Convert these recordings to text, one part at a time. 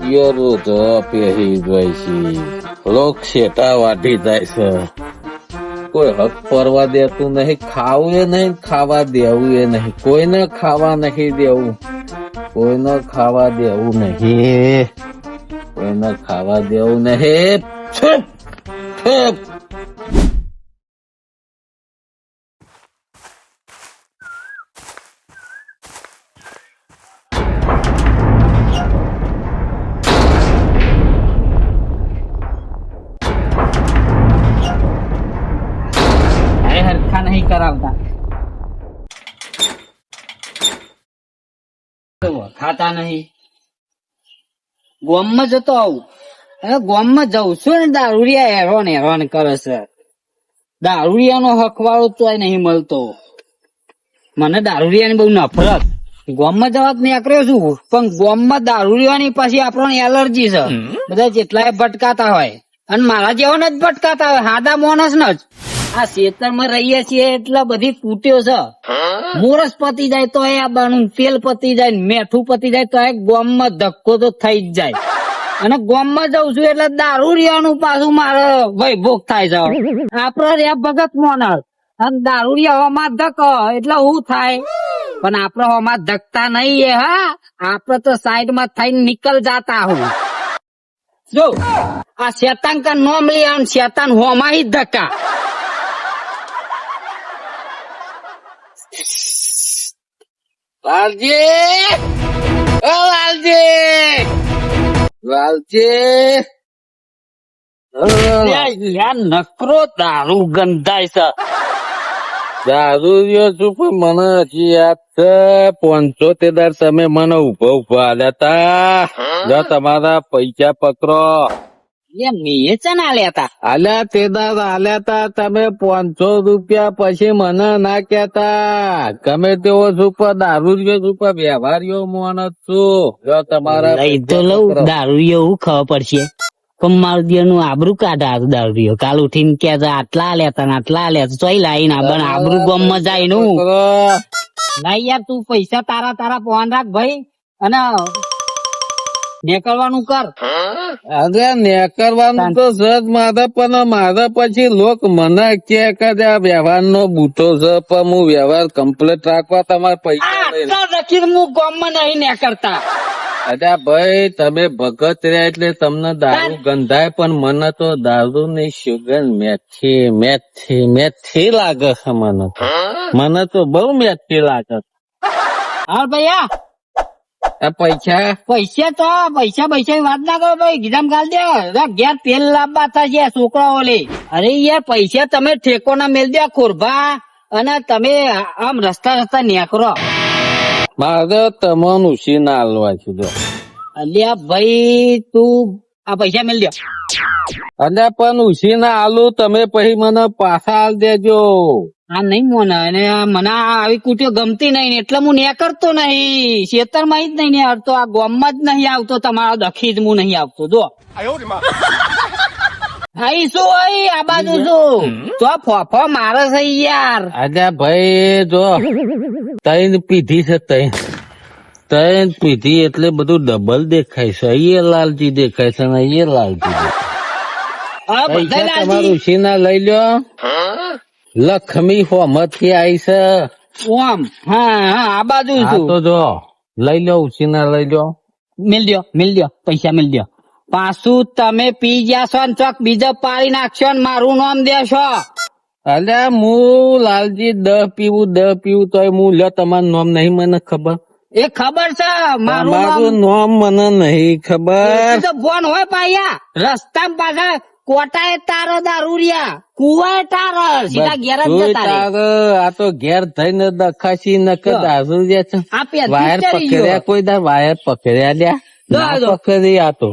પિયરું તો પહેરી જાય છે, લોક શેટા વાટી જાય છે, કોઈ હક પરવા દેતું નહીં, ખાવું એ નહીં, ખાવા દેવું એ નહીં, કોઈને ખાવા નહીં દેવું, કોઈને ખાવા દેવું નહીં, કોઈને ખાવા દેવું નહીં. છૂપ છૂપ. હરખા નહીં કરાવતા, ખાતા નહીં. ગોમમાં જતો આવું અને ગોમમાં જઉં છું ને દારૂડિયા હેરાન હેરાન કરે છે. દારૂડિયાનો હકવાળો તો નહીં મળતો. મને દારૂડિયાની બહુ નફરત. ગોમમાં જવા જ નીકળ્યો છું, પણ ગોમમાં દારૂડિયાની પાછી આપણને એલર્જી છે. બધા જેટલાય ભટકાતા હોય અને મારા જેવાને જ ભટકાતા હોય, હાદા માણસ ને જ. આ ખેતરમાં રહીએ છીએ એટલે બધી કૂટ્યો છે. મોરસ પતી જાય તો આ બાનું, તેલ પતી જાય, મેઠું પતી જાય તો ગોમમાં ધક્કો તો થઈ જ જાય. અને ગોમમાં જઉં છું એટલે દારૂડિયાનું પાછું મારે વૈભોગ થાય છે. આપડે રે ભગત મોનસ અને દારૂડિયા હોમાં ધક એટલે શું થાય? પણ આપડે હોમાં ધકતા નહીં. હા, આપડે તો સાઈડ માં થઈને નીકળ જાતા હું. જો આ શેતાન કા નોમ લે, શેતાન હોમાં જ ધક્કા. લાલજી, ઓ લાલજી, લાલજી, યાર નકરો દારૂ ગંધાય છે. દારૂ રહ્યો છું પણ મને હજી યાદ છે 75 તમે મને ઉભા આલ્યા તા. જો તમારા પૈસા પકડો. મેં છે ના લેતા આલ્યા તે દાર આલ્યા તા તમે 500 રૂપિયા. પછી મને ના કેતા ગમે તેવો છું પણ દારૂ રહ્યો છું પણ વ્યવહારીઓ માણસ છું. જો તમારા લઈ તો લઉં, દારૂ એવું ખબર પડશે. પણ મારું દિયર નું આબરું કાઢા દારૂ. કાલ ઉઠીને કે આટલા લેતા ને આટલા લેતા ચોઈ લાઈને આપણ આબરું ગમ માં જાય નું. નહીં યાર, તું પૈસા તારા ફોન રાખ ભાઈ અને નીકળવાનું કર. અરે નેકરવાનું તો સજ મારે, પણ મારે પછી લોક મને કે આ વ્યવહાર નો બૂટો છે, પણ હું વ્યવહાર કમ્પ્લીટ રાખવા તમારે પૈસા લઈને. હું ગમ માં નહીં નીકળતા. અરે ભાઈ તમે ભગત રહ્યા એટલે તમને દારૂ ગંધાય, પણ મને તો દારૂ ની સુગંધ મેથી મેથી મેથી લાગે છે. મને તો બહુ મેથી લાગે. હા ભૈયા, આ પૈસા પૈસા વાત ના કરો ભાઈ, ગીધામ ગાલ દે. ઘેર તેલ લાવવા થશે છોકરાઓ લે. અરે યાર, પૈસા તમે ઠેકો ના મેલ દે ખોરભા, અને તમે આમ રસ્તા નીકળો. મારે તમને ઉછી ના હાલવા છે. જો અલ્યા ભાઈ, તું આ પૈસા મેલ દે. અલ્યા પણ ઉછી ના હાલું, તમે પછી મને પાછા હાલ દેજો. આ નહીં મોને, અને મને આવી કુટીઓ ગમતી નહીં એટલે હું નીકળતો નહીં. ખેતર માં જ નહીં નીકળતો, આ ગામ માં જ નહીં આવતો. તમારા દખી જ હું નહીં આવતો. જો અહીં શું હોય, આ બાજુ શું તો ફોફો મારે છે યાર. અલ્યા ભાઈ જો તૈન પીધી છે, તૈન પીધી એટલે બધું ડબલ દેખાય છે. અહીંયા લાલજી દેખાય છે ને અહીંયા લાલજી દેખાય. પૈસા તમારું ઉછીના લઈ લ્યો. લક્ષ્મી હોમથી આવી છે. ઓમ હા, આ બાજુ શું તો જો લઈ લો, ઉછીના લઈ લો. મિલ દો પૈસા મિલ દો. પાછું તમે પી ગયા છો ને ચોક બીજા પાડી નાખશો ને મારું નામ દેશો. અલ્યા હું લાલજી 10 પીવું તોય હું લ્યો તમારું નામ નહીં મને ખબર. એ ખબર છે મારું નામ મને નહીં ખબર. ફોન હોય પાયા રસ્તા પાછા કોટાએ તારો દારૂરિયા, કુવાએ તારો, સીધા ઘેર જ જતા રહે. આ તો ઘેર થઈને દખાશી નકર દારૂરિયા છે. વાયર પકડ્યા કોઈ દા વાયર પકડ્યા લ્યા પકડી. આ તો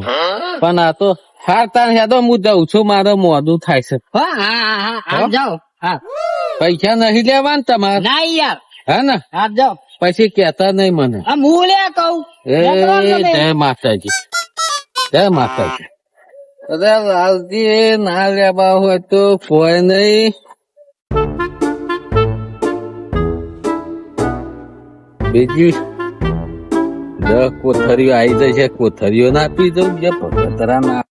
પણ આ તો હાર તાર હેદો હું જઉં છું, મારે મોડું થાય છે. હા જાઓ. હા, પૈસા નહીં લેવા ને તમારે? ના યાર. હા ને? હા જાઓ. પછી કેતા નહીં મને. હું લે કહું. જય માતાજી, જય માતાજી. અરે લાલજી ના લેવા હોય તો કોઈ નહીં. કોથરીઓ આવી જશે, કોથરીઓ ના આપી દઉં જે ભગતરા ના.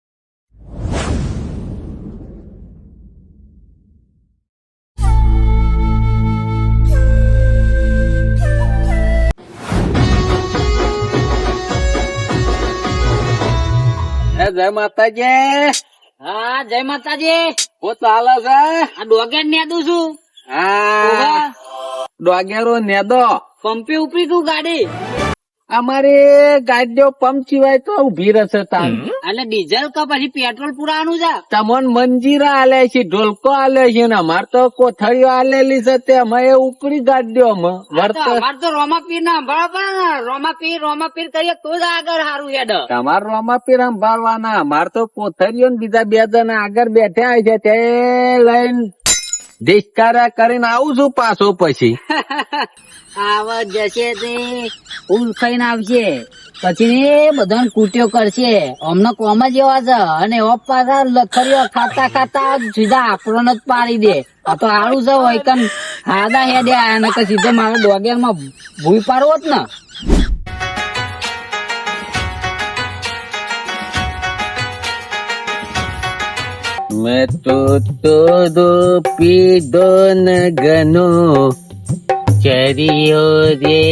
જય માતાજી. હા જય માતાજી. હું ચાલે છે? આ ડોગેર નેદું છું. હા ડોગેરો નેદો. પંપી ઉપરી તું ગાડી અમારે ગાડીઓ પંપ સિવાય તો ઉભી રહેશે તાર. એટલે ડીઝલ કે પછી પેટ્રોલ પુરાવાનું છે. તમોન મંજીરા આલે છે, ઢોલકો આલે છે ને અમાર તો કોથળીઓ આલેલી છે તે અમે ઉપરી ગાડીઓ અમાર તો રોમાપીર ના બરાબર રોમાપીર કરીએ તો જ આગળ સારું હેડ. તમાર રોમાપીર સંભાળવાના, અમાર તો કોથળીઓ ને બીજા બે જણા આગળ બેઠા છે તે લઈને ડિસ્કારા કરીને આવું છું પાછો પછી. આવત જશે તે ફૂલ ખાઈને આવશે પછી ને બધાને કૂટ્યો કરશે. અમને કોમ જ એવા છે અને ઓપ પાછા લખરીઓ ખાતા ખાતા સીધા આપણને જ પાડી દે. આ તો સારું છે વૈકન હાદા હેડ્યા અને કે સીધો મારો ડોગેર માં ભૂઈ પાડવો જ ને. મેં તો todo pido ન ગનો ચરિયો રે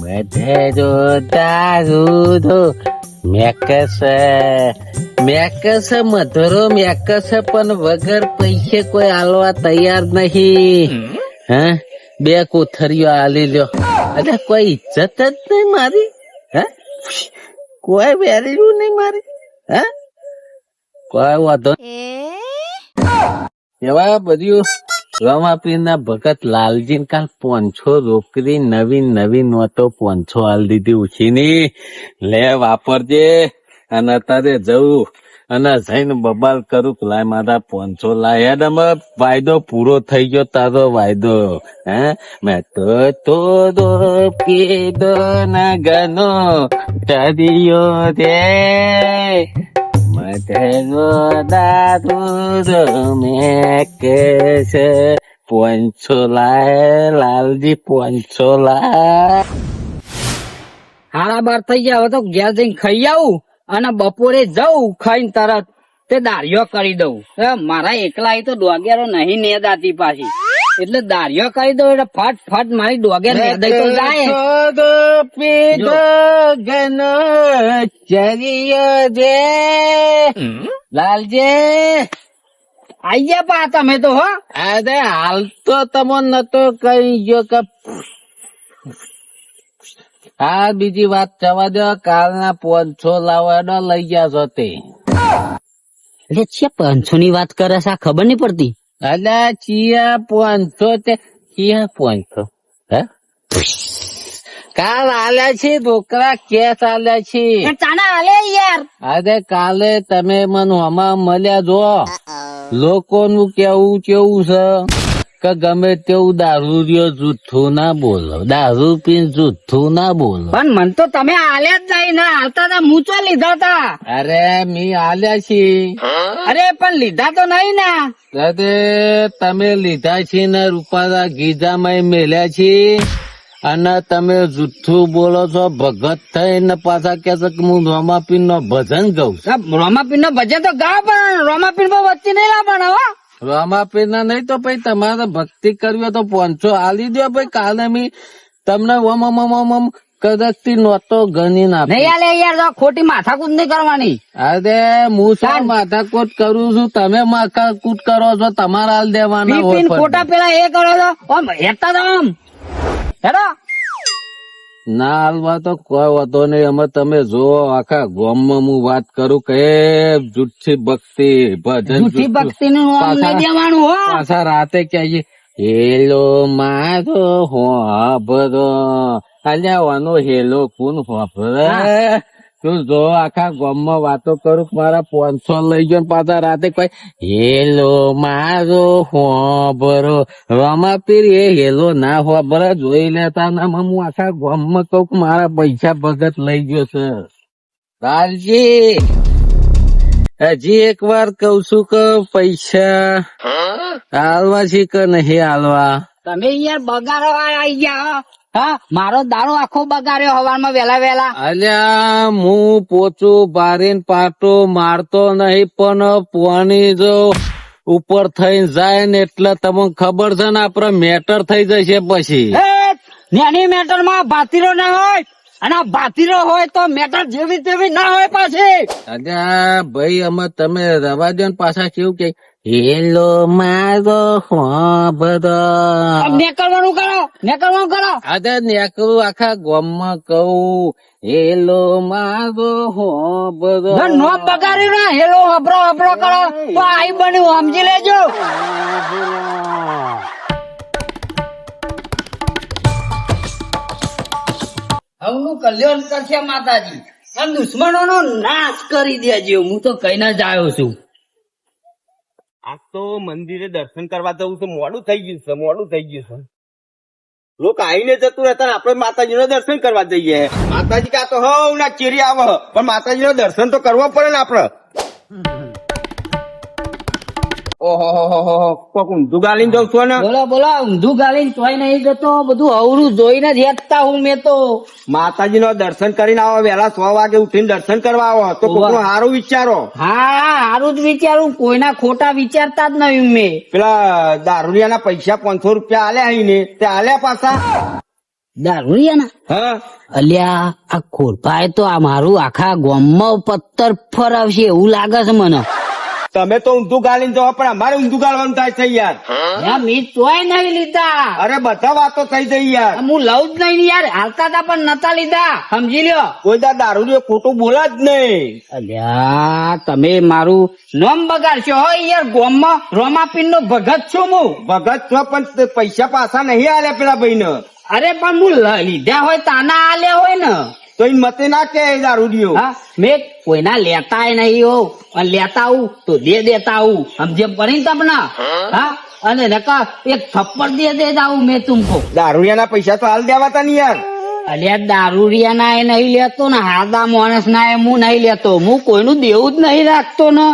મધરો દારૂદો મેકસ મધરો મેકસ પણ વગર પૈસે કોઈ આલવા તૈયાર નહીં. હા બે કોથરીઓ આલી લ્યો. અરે કોઈ ઇજ્જત જ નહીં મારી. હા કોઈ વેલ્યુ નહીં મારી. હા કોઈ વાંધો એવા બધું. રમાપીર ના ભગત લાલજી કાલ 500 રોકડી નવી નોતો 500 હાલ દીધી ઉછીની. લે વાપરજે અને અત્યારે જવું અને જઈને બબાલ કરું લાય મારા 500 લાય. વાયદો પૂરો થઈ ગયો તારો વાયદો. હે મેં તો પીધો ના ગનો ચરિયો રે મધરો દારૂ મેકસ 500 લાય લાલજી 500 લાય. હારા બાર થઈ ગયા હવે તો ઘેર જઈને ખાઈ આવું અને બપોરે જઉં ખાઈને તરત તે દાળિયો કરી દઉં. મારા એકલા તો ડોગેરો નહીં નેદાતી પાછી એટલે દાળિયો કરી દઉં એટલે ફટ મારી ડોગેર નેદાઈ તો જાય. પીધો ગનો ચરિયો રે લાલજી આઈ ગયા પા તમે તો. હો અરે હાલ તો તમો નતો કઈ ગયો કે હા બીજી વાત જવા દો. કાલના 500 લાવવાનો લઈ ગયા છો તે. એટલે છે 500 ની વાત કરે છે આ ખબર નહીં પડતી. અલ્યા ચિયા 500 તે ચિયા 500 હે કાલ આલ્યા છે છોકરા કેસ આલ્યા છે. ચાના હાલે યાર. અરે કાલે તમે મને હમણાં મળ્યા જો લોકોનું કેવું કેવું છે કે ગમે તેવું દારૂ રહ્યો જૂઠું ના બોલો, દારૂ પીને જૂઠું ના બોલો. પણ મન તો તમે હાલ્યા જ નહીં ને હાલતા તા મૂચો લીધા તા. અરે મી આલ્યા છે. અરે પણ લીધા તો નહીં ને. અરે તમે લીધા છે ને રૂપાદા ગીજામાં મેલ્યા છે અને તમે જુઠ્ઠું બોલો છો. ભગત થઈને પાછા કે છે કે હું રોમાપીર નો ભજન ગાઉં. રોમાપીર નો ભજન તો ગાવ પણ રોમાપીર વચ્ચે નહીં લાવવાના. હો રોમાપીર ના નહીં તો પછી તમારે ભક્તિ કરવી હોય તો 500 આલી દો. ભાઈ કાલે મી તમને ઓમ કદકતી નોતો ગણી ના નહીં આલે યાર. તો ખોટી માથાકૂટ નહીં કરવાની. અરે હું શું માથાકૂટ કરું છું, તમે માથાકૂટ કરો છો. તમારે હાલ દેવાના હોય. ખોટા પેલા એ કરો છો આમ હેતા તો આમ હેરો ના હાલવા તો કોઈ વાંધો નહીં. અમે તમે જો આખા ગામમાં હું વાત કરું કે જૂઠી ભક્તિ ભજન જૂઠી ભક્તિ નું નામ નહીં દેવાનું. હો પાછા રાતે ક્યાં હેલો મારો હોભરો અલ્યાવાનો હેલો કોણ હોભરે. તું જો આખા ગામમાં વાતો કરું મારા 500 લઈ ગયો પાછા રાતે કોઈ હેલો મારો હોભરો. રમાપીર એ હેલો ના હોભરે જોઈ લેતા ના. હું આખા ગામમાં કઉ મારા પૈસા ભગત લઈ ગયો છે. લાલજી હજી એક વાર કઉ છું કે પૈસા હાલવા છે કે નહીં હાલવા. તમે યાર બગાડવા આવી ગયા. હા મારો દારૂ આખો બગાડ્યો હવારમાં વેલા વેલા. અલ્યા હું પોચું બારીને પાટો મારતો નહીં, પણ પોણી જો ઉપર થઈને જાય ને એટલે તમને ખબર છે ને આપડે મેટર થઈ જશે પછી. નાની મેટર માં ભાતીરો ના હોય, અને આ ભાતીરો હોય તો મેટર જેવી તેવી ના હોય પાછી. અલ્યા ભાઈ અમે તમે રવા દો ને પાછા કેવું કે હેલો મારો બધા નીકળવાનું કરો. આજે નેકરું આખા ગામમાં કહું હેલો મારો બધા નો બગાડ્યું ને હેલો હબરો હબરો કરો તો આઈ બન્યું સમજી લેજો. હવનું કલ્યાણ કરશે માતાજી, આ દુશ્મનો નો નાશ કરી દેજો. હું તો કહીને જ આવ્યો છું. આજ તો મંદિરે દર્શન કરવા જવું છે, મોડું થઈ ગયું છે. લોકો આવીને જતું રહેતા ને આપડે માતાજી નો દર્શન કરવા જઈએ. માતાજી કા તો હવ ના ચેરી આવે, પણ માતાજી નો દર્શન તો કરવા પડે ને આપડે. ઓહો કોક ઊંધું ગાલીને જઉં છું ને. બોલો ઊંધું ગાલીને તોય નહીં જતો, બધું અવરું જોઈને જ હેતતા હું. મેં તો માતાજી નો દર્શન કરીને આવો, વહેલા 6 વાગે ઉઠીને દર્શન કરવા આવો તો કોક સારું વિચારો. હા સારું જ વિચારું, કોઈના ખોટા વિચારતા જ નહીં મેં. પેલા દારૂડિયાના પૈસા 500 રૂપિયા આલ્યા આઈને તે આલ્યા પાછા. દારૂડિયાના હા અલ્યા આ ખોરપાએ તો આ મારું આખા ગામમાં પત્તર ફરાવશે એવું લાગે છે મને. તમે તો ઊંધું ગાલીને જાઓ, પણ અમારે ઊંધું ગાલવાનું થાય છે યાર. મેં તોય નહીં લીધા. અરે બધા વાતો થઈ જઈ યાર. હું લઉં જ નહીં યાર, હાલતા હતા પણ નતા લીધા, સમજી લ્યો. કોઈ દારૂ ખોટું બોલે જ નહીં. અલ્યા તમે મારું નામ બગાડશો હો યાર. ગામમાં રોમાપીન નો ભગત છું હું. ભગત છો પણ પૈસા પાછા નહીં આલે પેલા ભાઈ ને. અરે પણ હું લીધા હોય તાના આલ્યા હોય ને તો એ મતે ના કે દારૂડિયો. હા મેં કોઈના લેતા નહીં હો, અને લેતા આવું તો દેતા આવું, સમજે પડી તમને. હા અને નકા એક થપ્પડ દે આવું મેં તુમકો. દારૂડિયાના પૈસા તો હાલ દેવાતા નહીં યાર. અલ્યા દારૂડિયા એ નહીં લેતો ને, હાદા માણસ ના એ હું નહીં લેતો. હું કોઈનું દેવું જ નહીં રાખતો ને,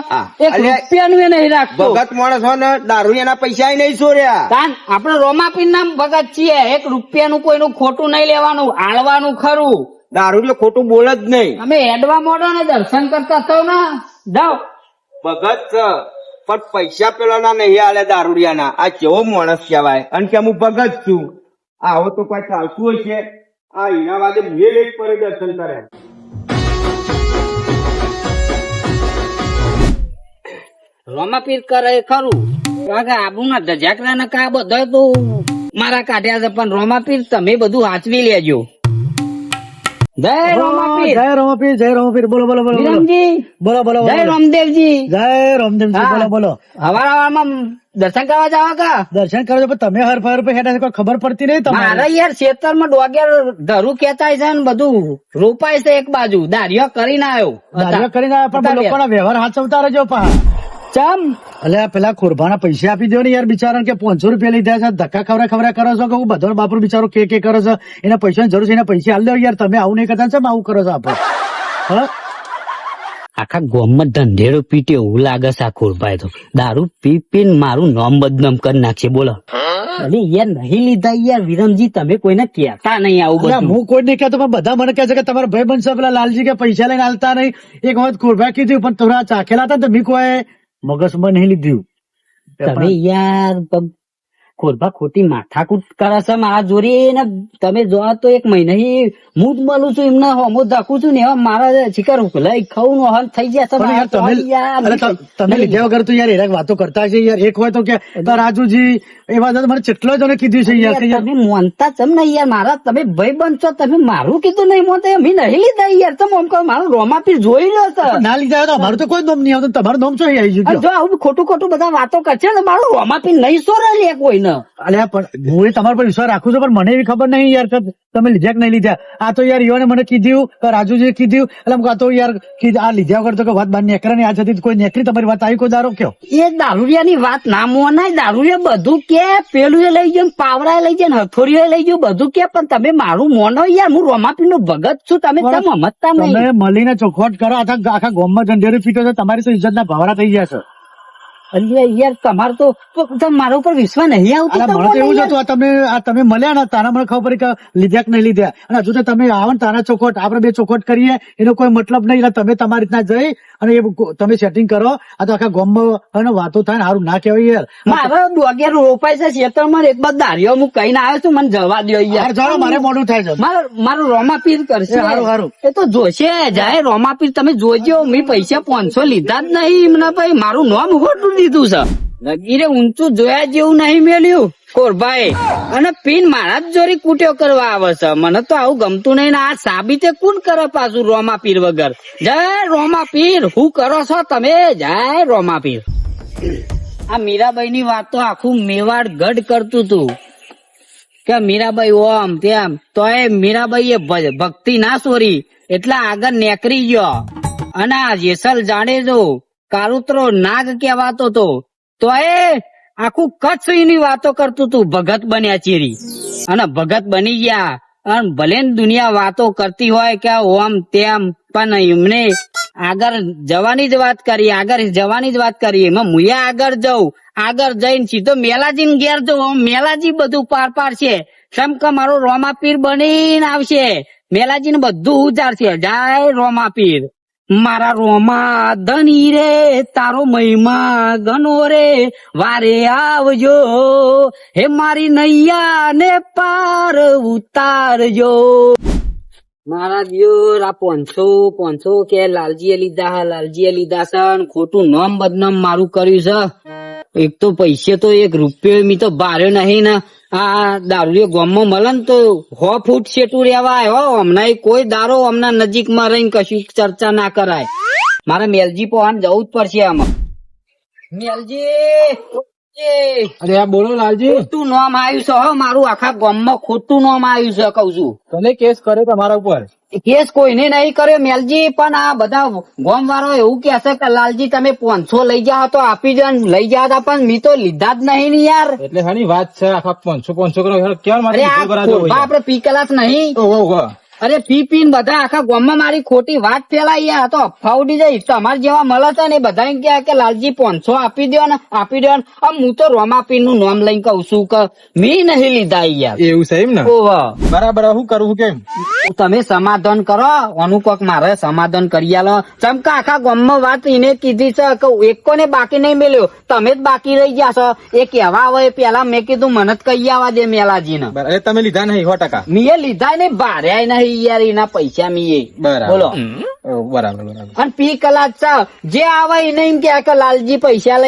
એક રૂપિયાનું એ નહીં રાખતો. ભગત માણસ હોય ને દારૂડિયાના પૈસા નહીં ચોર્યા. તાન આપડે રોમાપીન નામ ભગત છીએ. એક રૂપિયાનું કોઈનું ખોટું નહીં લેવાનું, આળવાનું ખરું. દારૂડિયો ખોટું બોલે જ નહીં. અમે હેડવા મોડો ને દર્શન કરતા થયો ને જાઓ. ભગત છે પણ પૈસા પેલાના નહીં આલે દારૂડિયાના. આ કેવો માણસ કહેવાય. અને કે હું ભગત છું, આવો તો કોઈ ચાલતું હોય છે. આ એના વાદે મુએ લેટ પર દર્શન કરે. રોમાપીર કરે ખરું, કારણ કે આબુ ના ધજાકરા ને કા બધા તો મારા કાઢ્યા છે, પણ રોમાપીર તમે બધું હાચવી લેજો. જય રોમાપીર. જય રોમાપીર, જય રોમાપીર. બોલો બોલો બોલો વિરમજી, બોલો જય રામદેવજી. જય રામદેવજી. બોલો બોલો. હવારમાં દર્શન કરવા જવા કા? દર્શન કરો છો પણ તમે હર ફર પર હેઠા કોઈ ખબર પડતી નહીં તમારે. મારે યાર ખેતરમાં ડોગેર ધરું કેતાય છે ને બધું રોપાય છે. એક બાજુ દારિયો કરીને આવ્યો. દારૂ કરીને આવ્યા પણ લોકોના વ્યવહાર હાચવતા રહેજો પા. ચમ એટલે પેલા ખોરભાના પૈસા આપી દો ને યાર બિચારા, કે 500 રૂપિયા લીધા છે, ધક્કા ખવરા કરો છો કે હું બધો બાપરો બિચારો કે કરો છો. એના પૈસાની જરૂર છે, એના પૈસા હાલ દો યાર. તમે આવું નહીં કરતા, છે આવું કરો છો આપણે. હા આખા ગામમાં ધંધેડો પીટે એવું લાગે છે આ ખોરભાઈ તો. દારૂ પી પીને મારું નામ બદનામ કરી નાખશે. બોલો અરે યાર નહીં લીધા યાર. વિરમજી તમે કોઈને કહેતા નહીં આવું બધું. હું કોઈ નહીં કહેતો, પણ બધા મને કહે છે કે તમારા ભાઈ બનશે પેલા લાલજી કે પૈસા લઈને હાલતા નહીં. એક વખત ખોરભાઈ કીધું પણ થોડા ચાખેલા હતા ને તમે કોઈ મગજમાં નહીં લીધું. તમે યાર ખોરભા ખોટી માથાકૂટ કરે છે મારા જોડે ને. તમે જો તો એક મહિના હું જ મળું છું એમને, હું રાખું છું ને મારા શિકાર લઈ ખાવું નો હાલ થઈ ગયા પણ યાર તમે લીધા વગર તો યાર એરા વાતો કરતા છે યાર. એક હોય તો કે રાજુજી એ વાત મને કેટલો જણે કીધું છે યાર. તમે મોનતા ચમ નહીં યાર. મારા તમે ભાઈ બનશો, તમે મારું કીધું નહીં મોનતા. અમે નહીં લીધા યાર. તમે આમ કહો મારું રોમાપીર જોઈ લો છે. ના લીધા તો અમારું તો કોઈ નોમ નહીં આવતું, તમારું નોમ શું આવી ગયું? જો આવું ખોટું બધા વાતો કરશે ને મારું રોમાપીર નહીં સોરે લે કોઈને. અલ્યા પણ હું એ તમારા પર વિશ્વાસ રાખું છું, પણ મને એવી ખબર નહીં યાર કે તમે લીધા કે નહીં લીધા. આ તો યાર ઈવોને મને કીધું, રાજુજી કીધું, એટલે આ તો યાર આ લીધા વગર તો કે વાત બાર નેકરા ની આ જતી કોઈ નેકરી તમારી વાત આવી કોઈ દારો કયો? એ દારૂડિયા ની વાત ના મોનાય. દારૂડિયા બધું કે પેલું એ લઈ જાય, પાવડા લઈ જાય, હથોડીઓ લઈ જાય, બધું કે, પણ તમે મારું મોનો યાર. હું રોમાપીર નો ભગત છું. તમે સમજતા નહીં. તમે મળીને ચોખવટ કરો. આખા ગામમાં ઝંડેરી ફીટો છે, તમારી તો ઇજ્જત ના ભવરા થઈ ગયા છે. અલ્યા યાર તમારે તો મારા ઉપર વિશ્વાસ નહીં આવતો અલા, મને તો એવું જ હતું આ તમે મળ્યા ને તારા મને ખબર પડી કે લીધા કે નહીં લીધા અને હજુ તો તમે આવો ને તારા ચોખવટ આપણે બે ચોખવટ કરીએ એનો કોઈ મતલબ નહીં એટલે તમે તમારી રીતના જઈ અને એ તમે સેટિંગ કરો આ તો આખા ગામમાં અને વાતો થાય ને સારું ના કહેવાય યાર મારો ડોગેર રોપાય છે ખેતરમાં એક બાદ દારીઓ હું કઈ ના આવ્યો છું મને જવા દો યાર યાર ચાલો મારે મોડું થાય છે મારું રોમાપીર કરશે એ હારું, હારું. એ તો જોશે જાય રોમાપીર તમે જોજો મેં પૈસા 500 લીધા જ નહીં એમને ભાઈ મારું નામ ખોટું દીધું છે નગીરે ઊંચું જોયા જેવું નહીં મેલ્યું કોરભાઈ અને પીન મારા જ જોરી કૂટ્યો કરવા આવે છે મને તો આવું ગમતું નહીં ને આ સાબિતે કોણ કરે પાછું રોમાપીર વગર જય રોમાપીર હું કરો છો તમે જય રોમાપીર આ મીરાબાઈ ની વાત તો આખું મેવાડ ગઢ કરતું તું કે મીરાબાઈ ઓમ તેમ તો એ મીરાબાઈ એ ભક્તિ ના સોરી એટલે આગળ નેકરી ગયો અને આ જેસલ જાડેજો કારુતરો નાગ કહેવાતો તો એ આખું કચ્છ ની વાતો કરતું તું ભગત બન્યા ચીરી અને ભગત બની ગયા અને ભલે ને દુનિયા વાતો કરતી હોય કે ઓમ તેમ પણ એમને આગળ જવાની જ વાત કરી એમાં મુયા આગળ જઉં આગળ જઈને સીધો મેલાજી ને ઘેર જઉં મેલાજી બધું પાર પાડશે કેમ કે મારો રોમાપીર બનીને આવશે મેલાજી ને બધું ઉજાડશે જય રોમાપીર મારા રોમા ધની રે તારો મહિમા ગનો રે વારે આવજો હે મારી નૈયા ને પાર ઉતારજો મારા દિયોર આ 500 કે લાલજીએ લીધા છે અને ખોટું નામ બદનામ મારું કર્યું છે એક તો પૈસે તો 1 રૂપિયો મી તો ભાર્યો નહીં ને આ દારૂ ગામમાં મળે ને તો 100 ફૂટ સેટું રેવા આવ્યો હમણાં કોઈ દારો હમણાં નજીકમાં રહીને કશું ચર્ચા ના કરાય મારે મેલજી પહોંચ જવું જ પડશે આમાં મેલજી અરે આ બોલો લાલજી ખોટું નામ આવ્યું છે હો મારું આખા ગામમાં ખોટું નામ આવ્યું છે કઉ છું તને કેસ કરે તમારા ઉપર કેસ કોઈને નહીં કર્યો મેલજી પણ આ બધા ગામ વાળો એવું કે છે કે લાલજી તમે 500 લઈ જાઓ તો આપી દો લઈ જાઓ તો પણ મી તો લીધા જ નહીં ને યાર એટલે હાની વાત છે આખા 500 કરો કેમ અરે આ આપડે પી કલાક નહીં ઓહો અરે પી પીને બધા આખા ગામમાં મારી ખોટી વાત ફેલાઈ યાર તો અફવા ઉડી જાય તમારે જેવા મળે છે ને બધા એમ કે લાલજી 500 આપી દો ને આમ હું તો રોમાપીર નું નામ લઈને કઉ છું કે મેં નહીં લીધા યાર એવું છે એમ ને ઓહો બરાબર શું કરવું કેમ તમે સમાધાન કરો અનુકોક મારે સમાધાન કરી આલો ચમકા આખા ગામમાં વાત એને કીધી છે કે એકોને બાકી નહીં મેલ્યો તમે જ બાકી રહી ગયા છો એ કહેવા આવે પેલા મેં કીધું મને જ કહી આવવા દે મેલાજી ને બરાબર તમે લીધા નહીં 100%. મીએ લીધા ને ભાર્યા નહીં યાર એના પૈસા મીએ બરાબર. બોલો બરાબર અને પી કલાક છે જે આવે એને એમ કે લાલજી પૈસા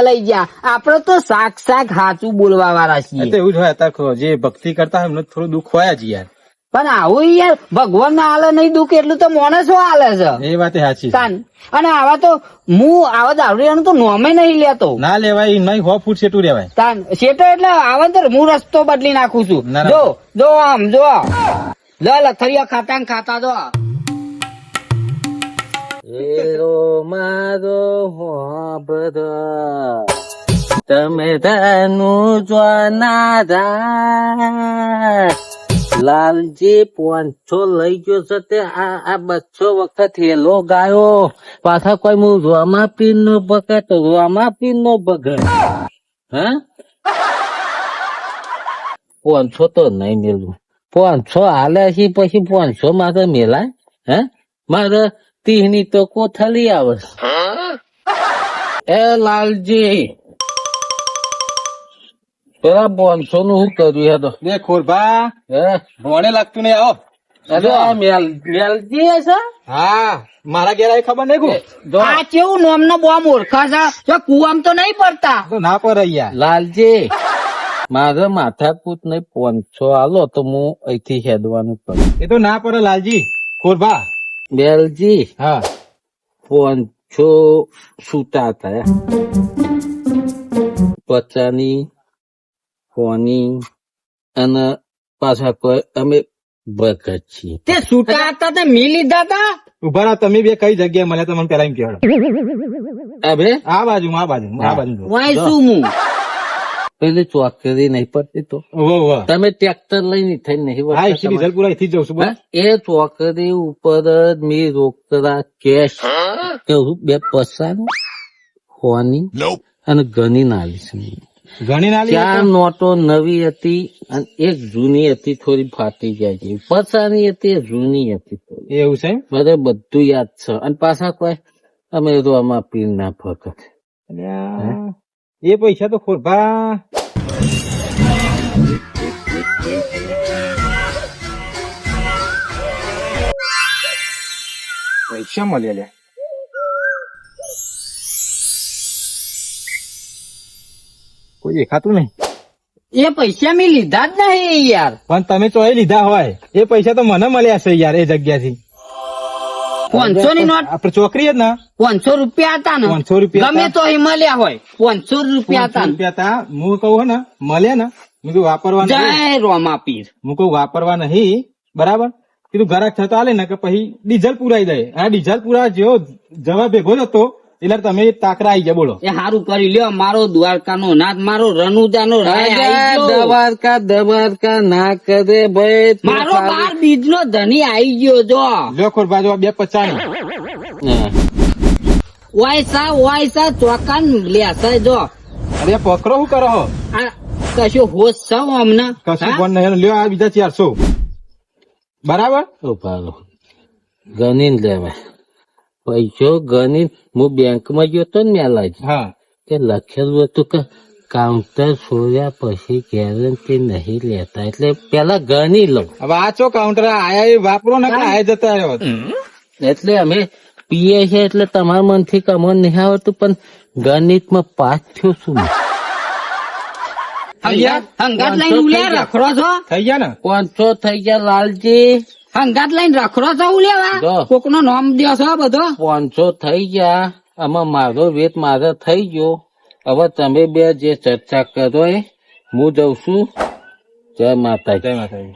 લઈ ગયા આપડે તો શાક સાચું બોલવા વાળા છીએ તો એવું જ હોય અત્યારે જે ભક્તિ કરતા હોય એમને થોડું દુઃખ હોય જ યાર પણ આવું યાર ભગવાન ના હાલે નહીં દુઃખ એટલું તો માણસો હાલે છે એ વાત સાચી છે. તાન અને આવા તો હું આવા દારૂડિયાનું તો નોમે નહીં લેતો ના લેવાય નહીં 100 ફૂટ સેટું રેવાય તાન શેઠો એટલે આવા તો હું રસ્તો બદલી નાખું છું ના, ના. જો આમ જો લથરિયા ખાતા જો મારો બધા તમે ધનું જોનારા લાલજી 500 લઈ ગયો છે તે આ 200 વખત હેલો ગાયો પાછા કોઈ હું રોમાપીર નો ભગત હા 500 તો નહીં મેલું 500 હાલે છે પછી 500 માં તો મેલાય હે મારે 30 ની તો કોથળી આવે એ લાલજી પેલા 500 નું શું કર્યું હે તો બે ખોરભા હે ભણે લાગતું નહીં આવો અરે મેલજી હશે હા મારા ઘેર આવી ખબર નહીં આ કેવું નામ નો બોમ ઓળખા છે કુવામ તો નહીં પડતા તો ના પર યાર લાલજી મારે માથાકૂટ નહીં 500 હાલો તો હું અહીંથી હેદવાનું કરું એ તો ના પર લાલજી ખોરભા બેલજી હા 500 છૂટા થયા 50 ની 100 ની અને પાછા કોઈ અમે ભગત છીએ તે છૂટા હતા તે મી લીધા હતા ઉભા રહો તમે બે કઈ જગ્યાએ મળ્યા તમને પેલા એમ કહેવાય અબે આ બાજુ વાય શું હું પેલી ચોકરી નહીં પડતી તો તમે ટ્રેક્ટર લઈને થઈને નહીં હા વળતા એકચ્યુઅલી જલપુરા અહીંથી જ જઉં છું હા? એ ચોકરી ઉપર જ મેં રોકડા કેશ કેવું 2 પૈસાનું 100 હોની અને ગની નાલીશ ઘણી નાલી ચાર નોટો નવી હતી અને એક જૂની હતી, થોડી ફાટી જાય છે. પચાસની હતી, જૂની હતી થોડી. એવું છે બધે બધું યાદ છે. અને પાછા કોઈ અમે તો આમાં પીર ના ફકત. અલ્યા, એ પૈસા તો ખોરભા પૈસા મળ્યા લ્યા. કોઈ દેખાતું નહીં. એ પૈસા મેં લીધા જ નહીં યાર. પણ તમે તો એ લીધા હોય એ પૈસા તો મને મળ્યા છે યાર એ જગ્યાથી. 500 ની નોટ, આપડે ચોકરી જ ના 500 રૂપિયા હતા ને. 500 રૂપિયા ગમે તો એ મળ્યા હોય. 500 રૂપિયા હતા ને. રૂપિયા તા હું કહું ને મળ્યા ને મેં કીધું વાપરવા નહીં. જય રોમા પીર. હું કહું વાપરવા નહીં બરાબર. કીધું ઘરાક થતા આલે ને કે પછી ડીઝલ પુરાઈ દે. આ ડીઝલ પુરા જેવો જવા ભેગો જ હતો એટલે તમે તાકરા આવી ગયા. બોલો એ હારું કરી લ્યો. મારો દ્વારકાનો નાથ, મારો રનુજાનો રાય આઈ ગયો. દવારકા દવારકા ના કરે ભાઈ. તું મારો ખાલી- 12 બીજનો ધણી આઈ ગયો જો. લ્યો ખોરભા જો 250. હા. વાયસા ચોકાન લેસાય જો. અરે પકડો શું કરો હો? આ કશું હોશ છે હમણાં? કશું હા? પણ નહીં. લ્યો આ બીજા 400 બરાબર. ઉભા રહો. ગણીને લેવાય પૈસો ગણી. હું બેંકમાં ગયો તો ને મેલાજી, હા કે લખેલું હતું કે કાઉન્ટર છોડ્યા પછી ગેરંટી નહીં લેતા, એટલે પેલા ગણી લઉં. હવે આ ચો કાઉન્ટર આયા એ વાપરો ને આયા જતા રહ્યો. એટલે અમે પીએ છે એટલે તમારા મનથી કમો નહીં આવતું, પણ ગણિતમાં પાસ થયો છું મેં. હંગાત લઈને ઉલ્યા રખડો છો? થઈ ગયા ને 500 થઈ ગયા લાલજી. હંગાત લઈને રખડો છો ઉલ્યા? જો. કોક નો નામ દો છો બધો? 500 થઈ ગયા. આમાં મારો વેત મારે થઈ ગયો. હવે તમે બે જે ચર્ચા કરો એ હું જઉં છું. જય માતાજી. જય માતાજી.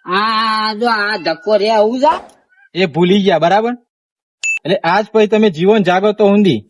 આ જો આ ધક્કો રે આવું જા. એ ભૂલી ગયા બરાબર. એટલે આજ પછી તમે જીવન જાગો તો ઊંધી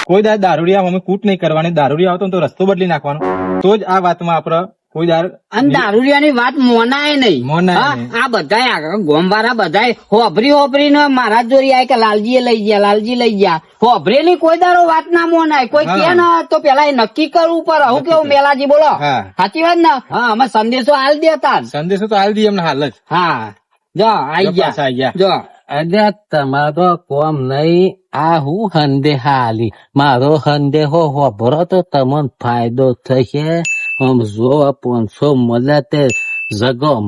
કોઈ દાર દારૂડિયા અમે કૂટ નહીં કરવાની. દારૂડિયા આવતો ને તો રસ્તો બદલી નાખવાનો. તો જ આ વાતમાં આપડે કોઈ દાર અને દારૂડિયાની વાત મોનાય નહીં. મોનાય હા, નહીં. આ બધાય આગળ ગોમવાળા બધાય હોભરી ને મારા જોરી આય કે લાલજી લઈ ગયા, લાલજી લઈ ગયા. હોભરી ની કોઈ દારો વાત ના મોનાય. કોઈ હા. કે ને તો પેલા એ નક્કી કરવું પડે. હું કેવું મેલાજી બોલો? હા. સાચી વાત ને? હા, અમે સંદેશો હાલ દેતા. સંદેશો તો હાલ દઈએ એમને હાલ જ. હા, જો આઈ જો પાછા આઈ ગયા. ગયા. જો અરે તમારો કોમ નહીં. આ હું હંદેહા આલી. મારો હંદેહો હોભરો તો તમને ફાયદો થશે. આમ જો 500 મળ્યા તે જગો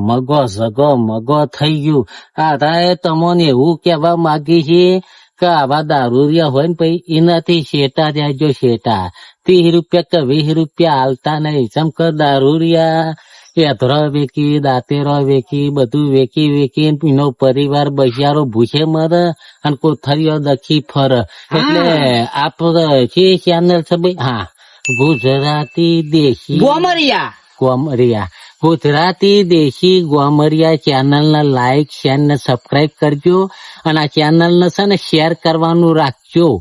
મગો થઈ ગયું. આ રાય તમને એવું કેવા માંગી છે કે આવા દારૂરિયા હોય ને પછી એનાથી શેટા જાયજો શેટા. 30 રૂપિયા કે 20 રૂપિયા હાલતા નહીં. ચમક દારૂરિયા એધરો વેકી, દાંતેરો વેકી, બધું વેકી એનો પરિવાર બજારો ભૂસે મરે અને કોથળીઓ દખી ફરે. એટલે આપડે જે ચેનલ છે ભાઈ, હા, ગુજરાતી દેશી ગોમરિયા ગુજરાતી દેશી ગોમરિયા ચેનલ ને લાઈક, શેર ને સબસ્ક્રાઇબ કરજો. અને આ ચેનલ ને છે ને શેર કરવાનું રાખજો.